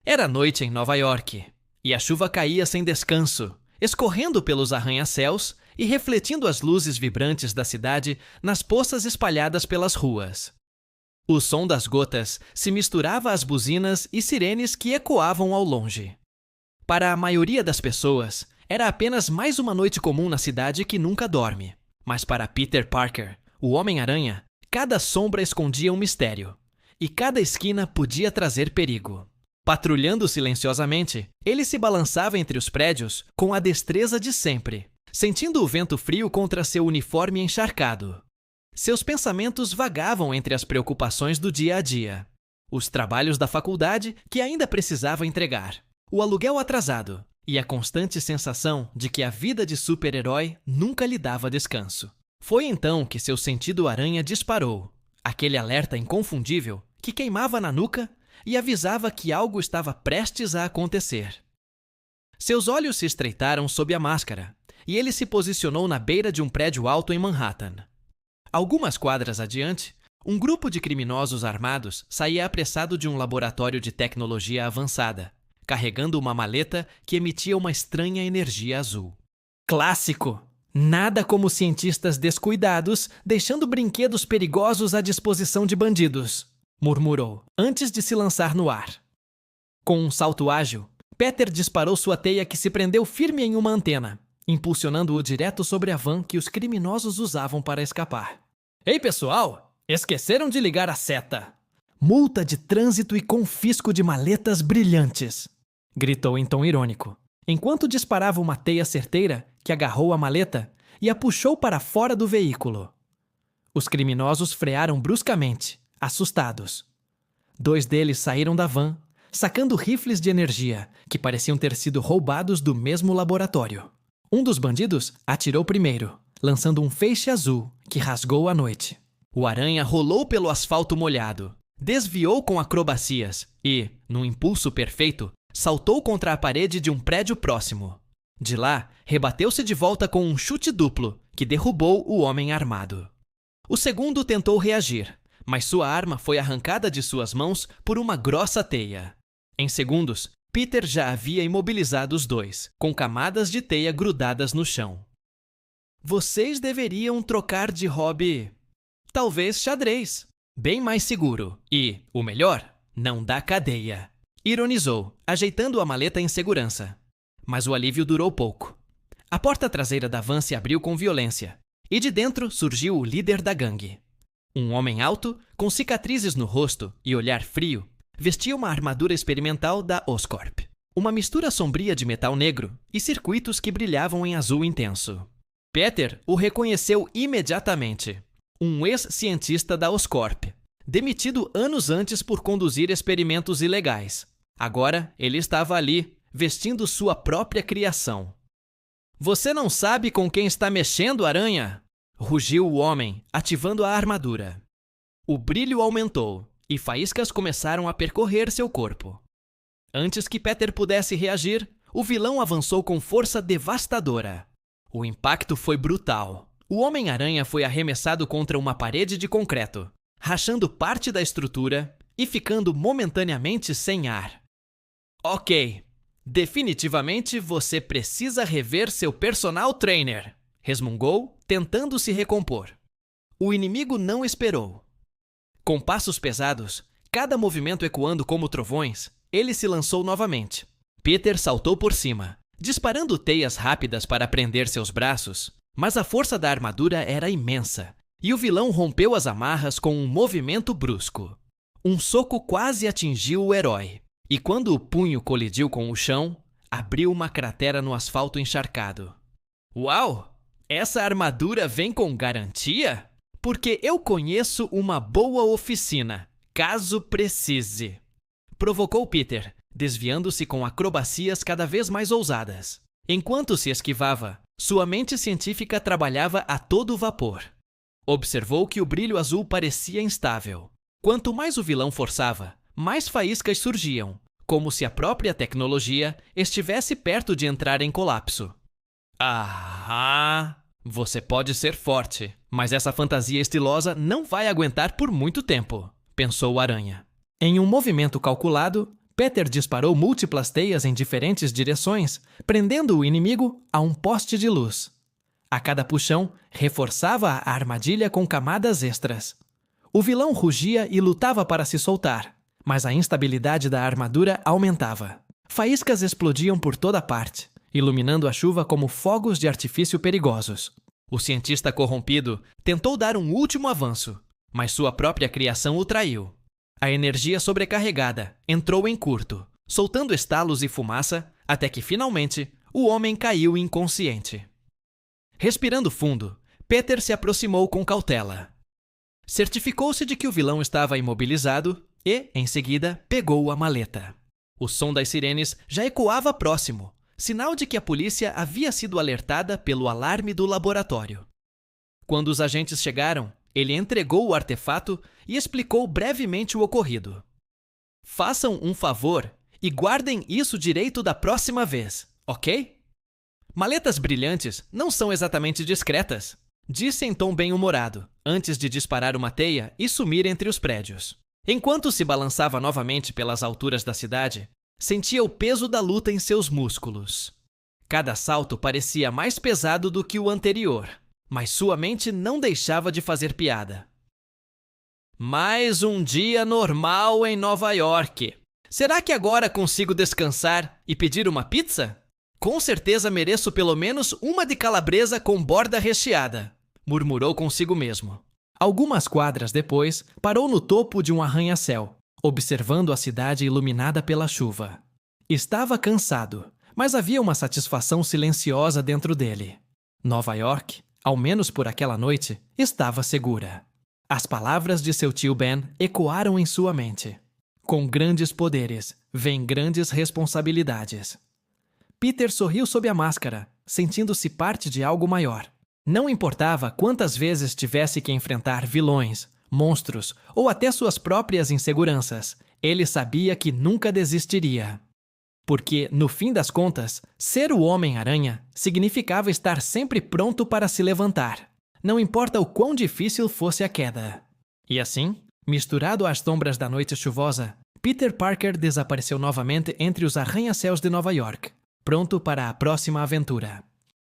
Era noite em Nova York, e a chuva caía sem descanso, escorrendo pelos arranha-céus e refletindo as luzes vibrantes da cidade nas poças espalhadas pelas ruas. O som das gotas se misturava às buzinas e sirenes que ecoavam ao longe. Para a maioria das pessoas, era apenas mais uma noite comum na cidade que nunca dorme. Mas para Peter Parker, o Homem-Aranha, cada sombra escondia um mistério, e cada esquina podia trazer perigo. Patrulhando silenciosamente, ele se balançava entre os prédios com a destreza de sempre, sentindo o vento frio contra seu uniforme encharcado. Seus pensamentos vagavam entre as preocupações do dia a dia. Os trabalhos da faculdade que ainda precisava entregar, o aluguel atrasado e a constante sensação de que a vida de super-herói nunca lhe dava descanso. Foi então que seu sentido aranha disparou, aquele alerta inconfundível que queimava na nuca e avisava que algo estava prestes a acontecer. Seus olhos se estreitaram sob a máscara, e ele se posicionou na beira de um prédio alto em Manhattan. Algumas quadras adiante, um grupo de criminosos armados saía apressado de um laboratório de tecnologia avançada, carregando uma maleta que emitia uma estranha energia azul. Clássico! Nada como cientistas descuidados deixando brinquedos perigosos à disposição de bandidos, murmurou, antes de se lançar no ar. Com um salto ágil, Peter disparou sua teia que se prendeu firme em uma antena, impulsionando-o direto sobre a van que os criminosos usavam para escapar. Ei, pessoal! Esqueceram de ligar a seta! Multa de trânsito e confisco de maletas brilhantes! Gritou em tom irônico, enquanto disparava uma teia certeira que agarrou a maleta e a puxou para fora do veículo. Os criminosos frearam bruscamente, assustados. 2 deles saíram da van, sacando rifles de energia que pareciam ter sido roubados do mesmo laboratório. Um dos bandidos atirou primeiro, lançando um feixe azul que rasgou a noite. O aranha rolou pelo asfalto molhado, desviou com acrobacias e, num impulso perfeito, saltou contra a parede de um prédio próximo. De lá, rebateu-se de volta com um chute duplo que derrubou o homem armado. O segundo tentou reagir, mas sua arma foi arrancada de suas mãos por uma grossa teia. Em segundos, Peter já havia imobilizado os 2, com camadas de teia grudadas no chão. Vocês deveriam trocar de hobby. Talvez xadrez. Bem mais seguro e, o melhor, não dá cadeia. Ironizou, ajeitando a maleta em segurança. Mas o alívio durou pouco. A porta traseira da van se abriu com violência, e de dentro surgiu o líder da gangue. Um homem alto, com cicatrizes no rosto e olhar frio, vestia uma armadura experimental da Oscorp. Uma mistura sombria de metal negro e circuitos que brilhavam em azul intenso. Peter o reconheceu imediatamente. Um ex-cientista da Oscorp, demitido anos antes por conduzir experimentos ilegais. Agora ele estava ali, vestindo sua própria criação. Você não sabe com quem está mexendo, aranha? Rugiu o homem, ativando a armadura. O brilho aumentou e faíscas começaram a percorrer seu corpo. Antes que Peter pudesse reagir, o vilão avançou com força devastadora. O impacto foi brutal. O Homem-Aranha foi arremessado contra uma parede de concreto, rachando parte da estrutura e ficando momentaneamente sem ar. Ok, definitivamente você precisa rever seu personal trainer, resmungou, tentando se recompor. O inimigo não esperou. Com passos pesados, cada movimento ecoando como trovões, ele se lançou novamente. Peter saltou por cima, disparando teias rápidas para prender seus braços, mas a força da armadura era imensa, e o vilão rompeu as amarras com um movimento brusco. Um soco quase atingiu o herói, e quando o punho colidiu com o chão, abriu uma cratera no asfalto encharcado. Uau! Essa armadura vem com garantia? Porque eu conheço uma boa oficina, caso precise. Provocou Peter, desviando-se com acrobacias cada vez mais ousadas. Enquanto se esquivava, sua mente científica trabalhava a todo vapor. Observou que o brilho azul parecia instável. Quanto mais o vilão forçava, mais faíscas surgiam, como se a própria tecnologia estivesse perto de entrar em colapso. Ah! Você pode ser forte, mas essa fantasia estilosa não vai aguentar por muito tempo, pensou o Aranha. Em um movimento calculado, Peter disparou múltiplas teias em diferentes direções, prendendo o inimigo a um poste de luz. A cada puxão, reforçava a armadilha com camadas extras. O vilão rugia e lutava para se soltar, mas a instabilidade da armadura aumentava. Faíscas explodiam por toda parte, iluminando a chuva como fogos de artifício perigosos. O cientista corrompido tentou dar um último avanço, mas sua própria criação o traiu. A energia sobrecarregada entrou em curto, soltando estalos e fumaça, até que finalmente o homem caiu inconsciente. Respirando fundo, Peter se aproximou com cautela. Certificou-se de que o vilão estava imobilizado e, em seguida, pegou a maleta. O som das sirenes já ecoava próximo, sinal de que a polícia havia sido alertada pelo alarme do laboratório. Quando os agentes chegaram, ele entregou o artefato e explicou brevemente o ocorrido. Façam um favor e guardem isso direito da próxima vez, ok? Maletas brilhantes não são exatamente discretas, disse em tom bem-humorado, antes de disparar uma teia e sumir entre os prédios. Enquanto se balançava novamente pelas alturas da cidade, sentia o peso da luta em seus músculos. Cada salto parecia mais pesado do que o anterior, mas sua mente não deixava de fazer piada. Mais um dia normal em Nova York. Será que agora consigo descansar e pedir uma pizza? Com certeza mereço pelo menos uma de calabresa com borda recheada, murmurou consigo mesmo. Algumas quadras depois, parou no topo de um arranha-céu, observando a cidade iluminada pela chuva. Estava cansado, mas havia uma satisfação silenciosa dentro dele. Nova York, ao menos por aquela noite, estava segura. As palavras de seu tio Ben ecoaram em sua mente. Com grandes poderes, vêm grandes responsabilidades. Peter sorriu sob a máscara, sentindo-se parte de algo maior. Não importava quantas vezes tivesse que enfrentar vilões, monstros ou até suas próprias inseguranças, ele sabia que nunca desistiria. Porque, no fim das contas, ser o Homem-Aranha significava estar sempre pronto para se levantar, não importa o quão difícil fosse a queda. E assim, misturado às sombras da noite chuvosa, Peter Parker desapareceu novamente entre os arranha-céus de Nova York, pronto para a próxima aventura.